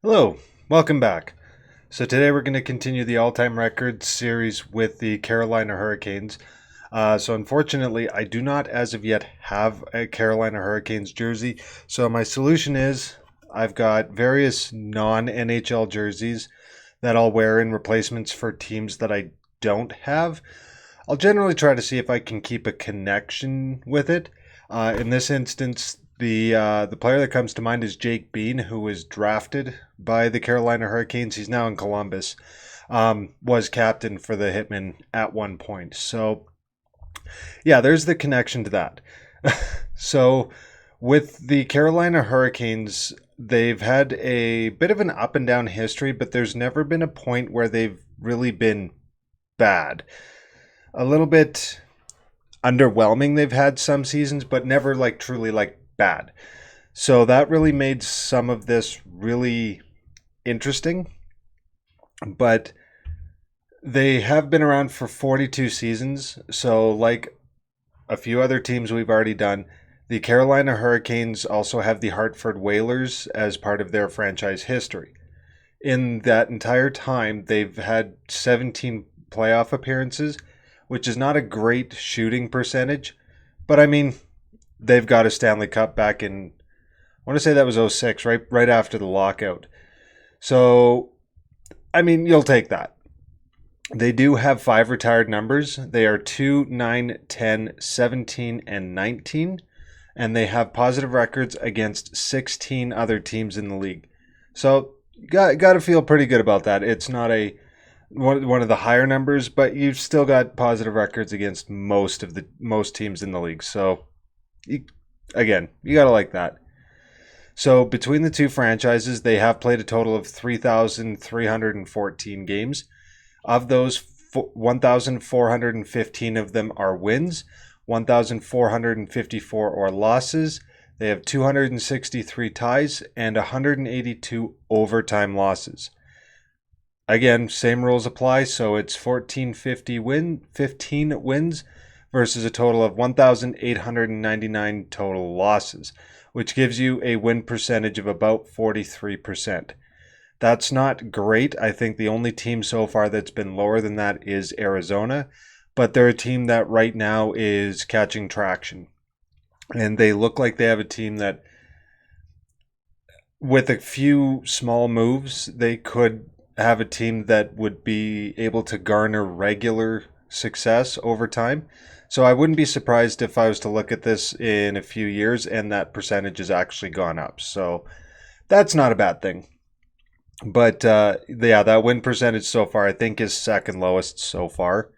Hello, welcome back. So today we're going to continue the all-time records series with the Carolina Hurricanes. So unfortunately, I do not as of yet have a Carolina Hurricanes jersey. So my solution is I've got various non-NHL jerseys that I'll wear in replacements for teams that I don't have. I'll generally try to see if I can keep a connection with it. In this instance, the player that comes to mind is Jake Bean, who was drafted by the Carolina Hurricanes. He's now in Columbus. Was captain for the Hitmen at one point. So yeah, there's the connection to that. So with the Carolina Hurricanes, they've had a bit of an up and down history, but there's never been a point where they've really been bad. A little bit underwhelming they've had some seasons, but never like truly like bad. So that really made some of this really interesting. But they have been around for 42 seasons. So, like a few other teams we've already done, the Carolina Hurricanes also have the Hartford Whalers as part of their franchise history. In that entire time, they've had 17 playoff appearances, which is not a great shooting percentage. But I mean, they've got a Stanley Cup back in, I want to say that was '06, right after the lockout. So, I mean, you'll take that. They do have five retired numbers. They are 2, 9, 10, 17, and 19. And they have positive records against 16 other teams in the league. So, got to feel pretty good about that. It's not a one of the higher numbers, but you've still got positive records against most teams in the league. So, you, again, you got to like that. So between the two franchises, they have played a total of 3,314 games. Of those, 1,415 of them are wins, 1,454 are losses. They have 263 ties and 182 overtime losses. Again, same rules apply, so it's 15 wins versus a total of 1,899 total losses, which gives you a win percentage of about 43%. That's not great. I think the only team so far that's been lower than that is Arizona, but they're a team that right now is catching traction. And they look like they have a team that, with a few small moves, they could have a team that would be able to garner regular success over time. So I wouldn't be surprised if I was to look at this in a few years and that percentage has actually gone up. So that's not a bad thing. But yeah, that win percentage so far I think is second lowest so far.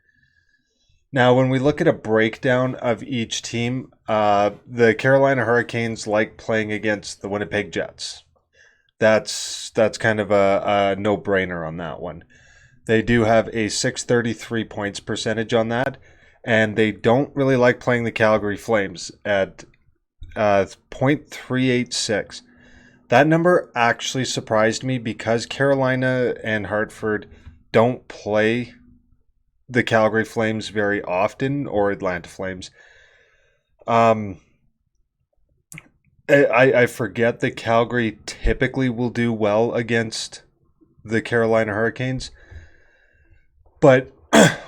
Now, when we look at a breakdown of each team, the Carolina Hurricanes like playing against the Winnipeg Jets. That's kind of a no-brainer on that one. They do have a 633 points percentage on that, and they don't really like playing the Calgary Flames at .386. That number actually surprised me because Carolina and Hartford don't play the Calgary Flames very often, or Atlanta Flames. Um, I forget that Calgary typically will do well against the Carolina Hurricanes. But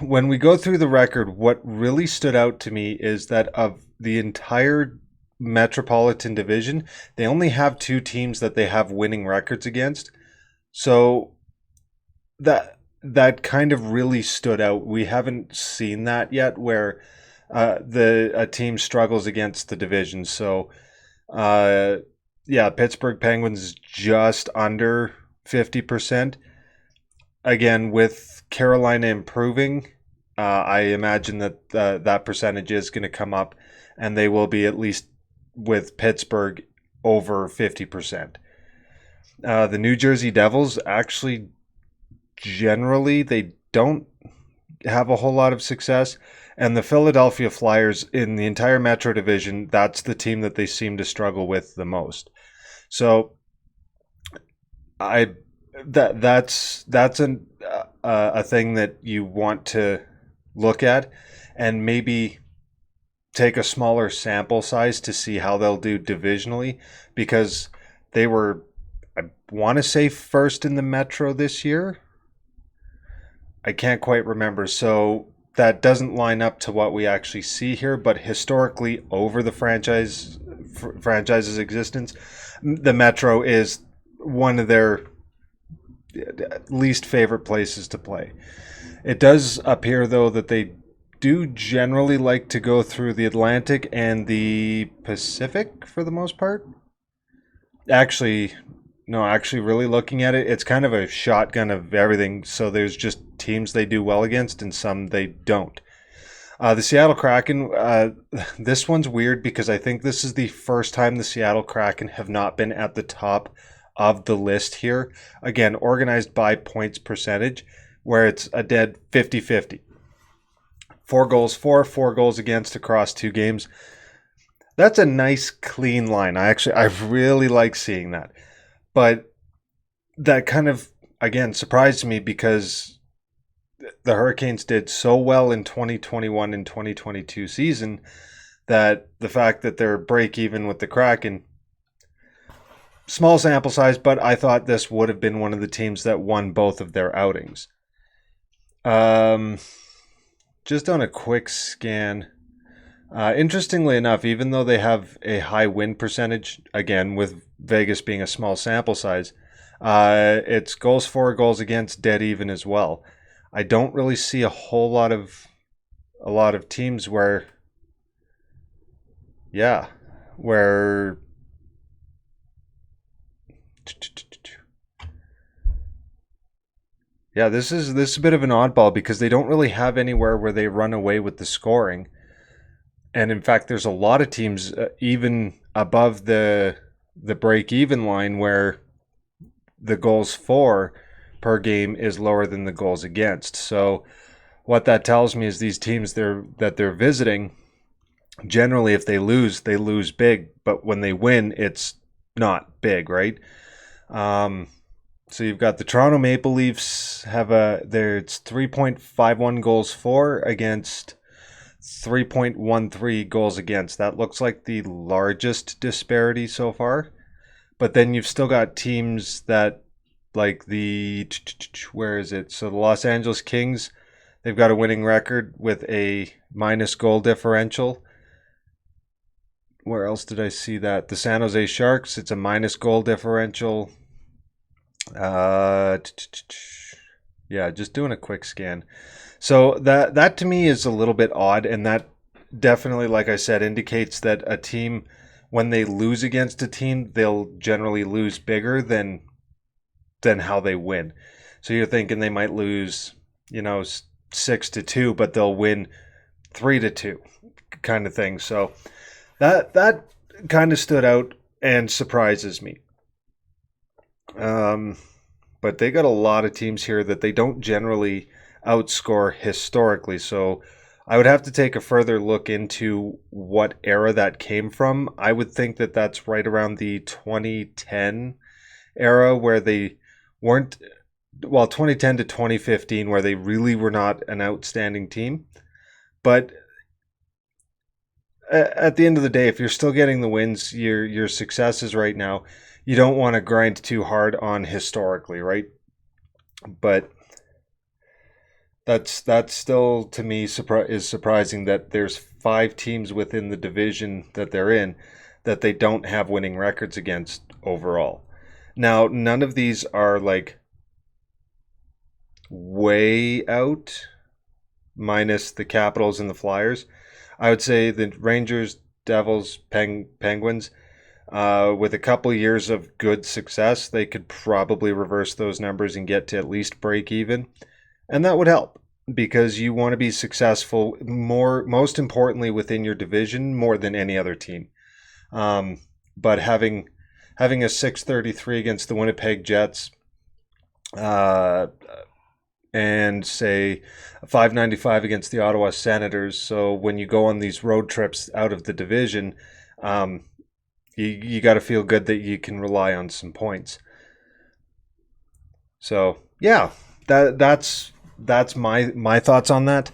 when we go through the record, what really stood out to me is that of the entire Metropolitan Division, they only have two teams that they have winning records against. So that kind of really stood out. We haven't seen that yet, where the a team struggles against the division. So uh, yeah, Pittsburgh Penguins is just under 50%. Again, with Carolina improving, I imagine that that percentage is going to come up, and they will be at least with Pittsburgh over 50%. The New Jersey Devils actually generally they don't have a whole lot of success, and the Philadelphia Flyers in the entire Metro Division, that's the team that they seem to struggle with the most. So I that's a thing that you want to look at, and maybe take a smaller sample size to see how they'll do divisionally, because they were I want to say first in the Metro this year. I can't quite remember. So that doesn't line up to what we actually see here, but historically over the franchise's existence, the Metro is one of their least favorite places to play. It does appear though that they do generally like to go through the Atlantic and the Pacific for the most part. Actually, no, actually, really looking at it, it's kind of a shotgun of everything. So there's just teams they do well against and some they don't. The Seattle Kraken, this one's weird because I think this is the first time the Seattle Kraken have not been at the top of the list here. Again, organized by points percentage, where it's a dead 50-50. 4 goals for, 4 goals against across 2 games. That's a nice, clean line. I really like seeing that. But that kind of, again, surprised me because the Hurricanes did so well in 2021 and 2022 season that the fact that they're break even with the Kraken, small sample size, but I thought this would have been one of the teams that won both of their outings. Just on a quick scan. Interestingly enough, even though they have a high win percentage, again, with Vegas being a small sample size, it's goals for, goals against, dead even as well. I don't really see a lot of teams where yeah, this is a bit of an oddball because they don't really have anywhere where they run away with the scoring. And in fact, there's a lot of teams even above the break-even line where the goals for per game is lower than the goals against. So what that tells me is these teams that they're visiting, generally if they lose big. But when they win, it's not big, right? So you've got the Toronto Maple Leafs it's 3.51 goals for against 3.13 goals against. That looks like the largest disparity so far. But then you've still got teams that, like where is it? So the Los Angeles Kings, they've got a winning record with a minus goal differential. Where else did I see that? The San Jose Sharks, it's a minus goal differential. Yeah, just doing a quick scan. So that to me is a little bit odd, and that definitely, like I said, indicates that a team, when they lose against a team, they'll generally lose bigger than how they win. So you're thinking they might lose, 6-2, but they'll win 3-2, kind of thing. So that kind of stood out and surprises me. But they got a lot of teams here that they don't generally outscore historically. So I would have to take a further look into what era that came from. I would think that that's right around the 2010 era where they weren't, 2010 to 2015, where they really were not an outstanding team. But at the end of the day, if you're still getting the wins, your successes right now, you don't want to grind too hard on historically, right? But that's still, to me, is surprising that there's 5 teams within the division that they're in that they don't have winning records against overall. Now, none of these are like way out, minus the Capitals and the Flyers. I would say the Rangers, Devils, Penguins, with a couple years of good success, they could probably reverse those numbers and get to at least break even. And that would help because you want to be successful most importantly within your division more than any other team. But having a 633 against the Winnipeg Jets, and say a 595 against the Ottawa Senators. So when you go on these road trips out of the division, you got to feel good that you can rely on some points. So yeah, that's my thoughts on that.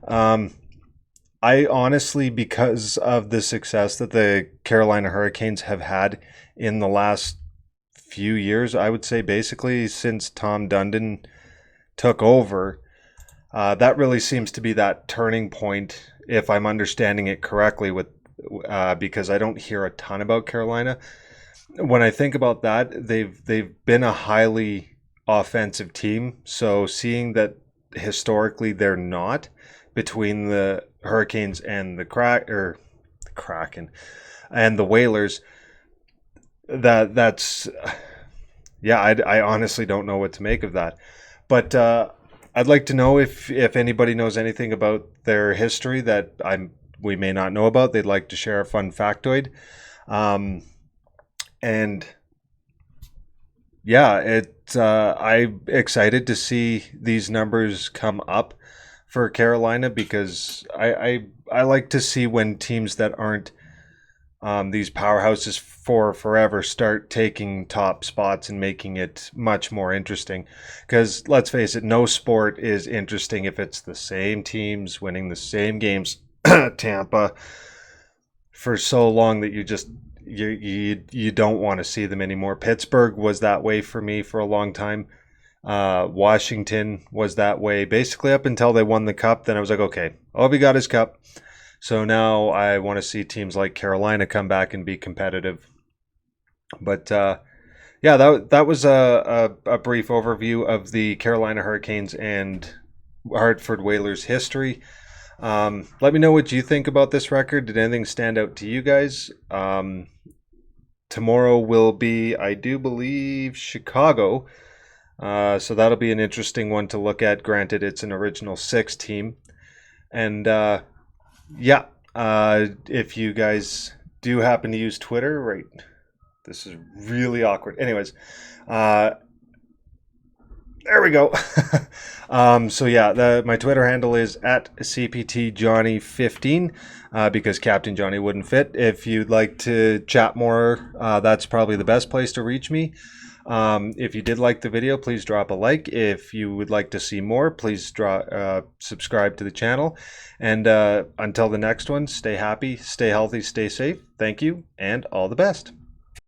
I honestly, because of the success that the Carolina Hurricanes have had in the last few years, I would say basically since Tom Dundon took over. That really seems to be that turning point, if I'm understanding it correctly, with because I don't hear a ton about Carolina. When I think about that, they've been a highly offensive team. So seeing that historically they're not, between the Hurricanes and the Kraken and the Whalers, that's yeah, I honestly don't know what to make of that. But I'd like to know if anybody knows anything about their history that we may not know about. They'd like to share a fun factoid. And yeah, I'm excited to see these numbers come up for Carolina, because I like to see when teams that aren't these powerhouses for forever start taking top spots and making it much more interesting. Because let's face it, no sport is interesting if it's the same teams winning the same games. Tampa, for so long that you don't want to see them anymore. Pittsburgh was that way for me for a long time. Washington was that way basically up until they won the cup. Then I was like, okay, all we got is cup. So now I want to see teams like Carolina come back and be competitive. But yeah, that was a brief overview of the Carolina Hurricanes and Hartford Whalers history. Let me know what you think about this record. Did anything stand out to you guys? Tomorrow will be, I do believe, Chicago. So that'll be an interesting one to look at. Granted, it's an original six team. And yeah, if you guys do happen to use Twitter, right? This is really awkward. Anyways, there we go. So yeah, my Twitter handle is at CPTJohnny15 because Captain Johnny wouldn't fit. If you'd like to chat more, that's probably the best place to reach me. If you did like the video, please drop a like. If you would like to see more, please subscribe to the channel. And until the next one, stay happy, stay healthy, stay safe. Thank you, and all the best.